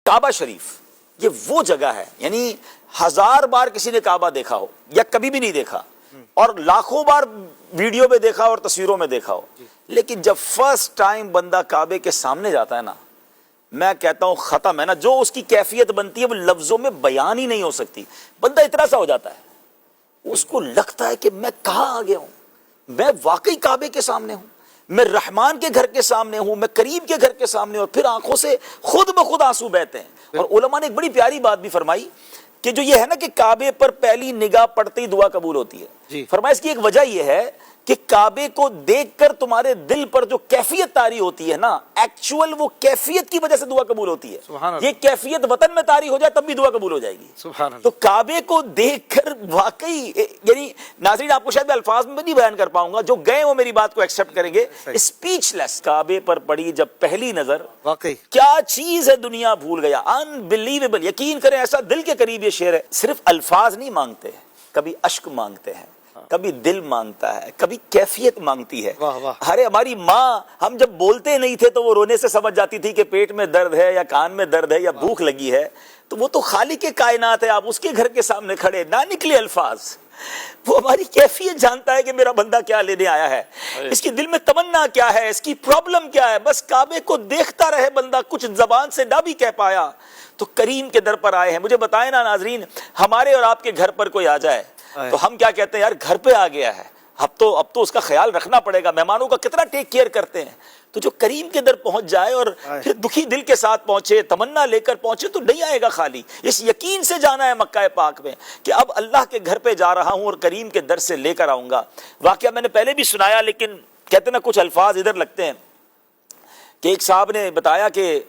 کعبہ شریف یہ وہ جگہ ہے، یعنی 1000 بار کسی نے کعبہ دیکھا ہو یا کبھی بھی نہیں دیکھا، اور لاکھوں بار ویڈیو میں دیکھا اور تصویروں میں دیکھا ہو، لیکن جب فرسٹ ٹائم بندہ کعبے کے سامنے جاتا ہے نا، میں کہتا ہوں ختم ہے نا، جو اس کی کیفیت بنتی ہے وہ لفظوں میں بیان ہی نہیں ہو سکتی۔ بندہ اتنا سا ہو جاتا ہے، اس کو لگتا ہے کہ میں کہاں آ گیا ہوں، میں واقعی کعبے کے سامنے ہوں، میں رحمان کے گھر کے سامنے ہوں، میں کریم کے گھر کے سامنے ہوں، اور پھر آنکھوں سے خود بخود آنسو بہتے ہیں۔ اور علماء نے ایک بڑی پیاری بات بھی فرمائی کہ جو یہ ہے نا کہ کعبے پر پہلی نگاہ پڑتے ہی دعا قبول ہوتی ہے، فرمایا اس کی ایک وجہ یہ ہے کہ کعبے کو دیکھ کر تمہارے دل پر جو کیفیت طاری ہوتی ہے نا، ایکچوئل وہ کیفیت کی وجہ سے دعا قبول ہوتی ہے۔ یہ کیفیت وطن میں طاری ہو جائے تب بھی دعا قبول ہو جائے گی۔ تو کعبے کو دیکھ کر واقعی، یعنی ناظرین آپ کو شاید میں الفاظ میں نہیں بیان کر پاؤں گا، جو گئے وہ میری بات کو ایکسپٹ کریں گے، اسپیچ لیس۔ کعبے پر پڑی جب پہلی نظر، واقعی کیا چیز ہے دنیا بھول گیا، انبلیویبل۔ یقین کریں ایسا دل کے قریب یہ شعر ہے۔ صرف الفاظ نہیں مانگتے، کبھی اشک مانگتے ہیں، کبھی دل مانگتا ہے، کبھی کیفیت مانگتی ہے۔ ارے ہماری ماں ہم جب بولتے نہیں تھے تو وہ رونے سے سمجھ جاتی تھی کہ پیٹ میں درد ہے یا کان میں درد ہے یا بھوک لگی ہے، تو وہ تو خالق کائنات ہے، آپ اس کے گھر کے سامنے کھڑے، نہ نکلے الفاظ، وہ ہماری کیفیت جانتا ہے کہ میرا بندہ کیا لینے آیا ہے، اس کی دل میں تمنا کیا ہے، اس کی پرابلم کیا ہے۔ بس کعبے کو دیکھتا رہے بندہ، کچھ زبان سے نہ بھی کہہ پایا تو کریم کے در پر آئے ہیں۔ مجھے بتائیں نا ناظرین، ہمارے اور آپ کے گھر پر کوئی آ جائے تو ہم کیا کہتے ہیں؟ یار گھر پہ آ گیا ہے، اب تو اس کا خیال رکھنا پڑے گا۔ مہمانوں کا کتنا ٹیک کیئر کرتے ہیں، تو جو کریم کے در پہنچ جائے اور پھر دکھی دل کے ساتھ پہنچے، تمنا لے کر پہنچے، تو نہیں آئے گا خالی۔ اس یقین سے جانا ہے مکہ پاک میں کہ اب اللہ کے گھر پہ جا رہا ہوں اور کریم کے در سے لے کر آؤں گا۔ واقعہ میں نے پہلے بھی سنایا، لیکن کہتے نا کچھ الفاظ ادھر لگتے ہیں، کہ ایک صاحب نے بتایا کہ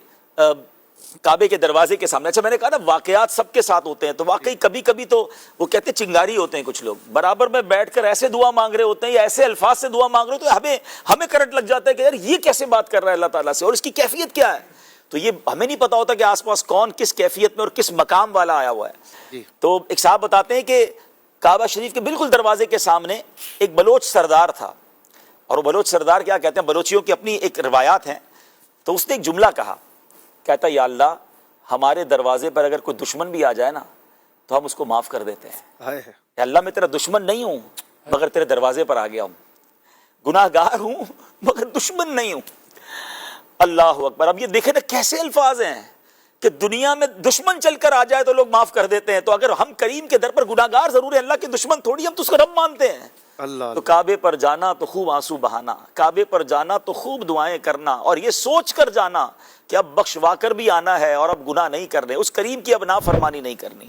کعبے کے دروازے کے سامنے، اچھا میں نے کہا نا واقعات سب کے ساتھ ہوتے ہیں، تو واقعی کبھی کبھی تو وہ کہتے چنگاری ہوتے ہیں کچھ لوگ، برابر میں بیٹھ کر ایسے دعا مانگ رہے ہوتے ہیں یا ایسے الفاظ سے دعا مانگ رہے ہوتے ہیں، ہمیں کرنٹ لگ جاتا ہے کہ یار یہ کیسے بات کر رہا ہے اللہ تعالیٰ سے، اور اس کی کیفیت کیا ہے۔ تو یہ ہمیں نہیں پتا ہوتا کہ آس پاس کون کس کیفیت میں اور کس مقام والا آیا ہوا ہے۔ تو ایک صاحب بتاتے ہیں کہ کعبہ شریف کے بالکل دروازے کے سامنے ایک بلوچ سردار تھا، اور وہ بلوچ سردار کیا کہتے ہیں، بلوچیوں کی اپنی ایک روایات ہیں، تو اس نے ایک جملہ کہا، کہتا یا اللہ ہمارے دروازے پر اگر کوئی دشمن بھی آ جائے نا تو ہم اس کو معاف کر دیتے ہیں۔ یا اللہ میں تیرا دشمن نہیں ہوں مگر تیرے دروازے پر آ گیا ہوں، گناہ گار ہوں مگر دشمن نہیں ہوں۔ اللہ اکبر۔ اب یہ دیکھیں نا کیسے الفاظ ہیں کہ دنیا میں دشمن چل کر آ جائے تو لوگ معاف کر دیتے ہیں، تو اگر ہم کریم کے در پر گناہ گار ضرور ہیں، اللہ کے دشمن تھوڑی، ہم تو اس کو رب مانتے ہیں۔ تو کعبے پر جانا تو خوب آنسو بہانا، کعبے پر جانا تو خوب دعائیں کرنا، اور یہ سوچ کر جانا کہ اب بخشوا کر بھی آنا ہے اور اب گناہ نہیں کرنے، اس کریم کی اب نافرمانی نہیں کرنی۔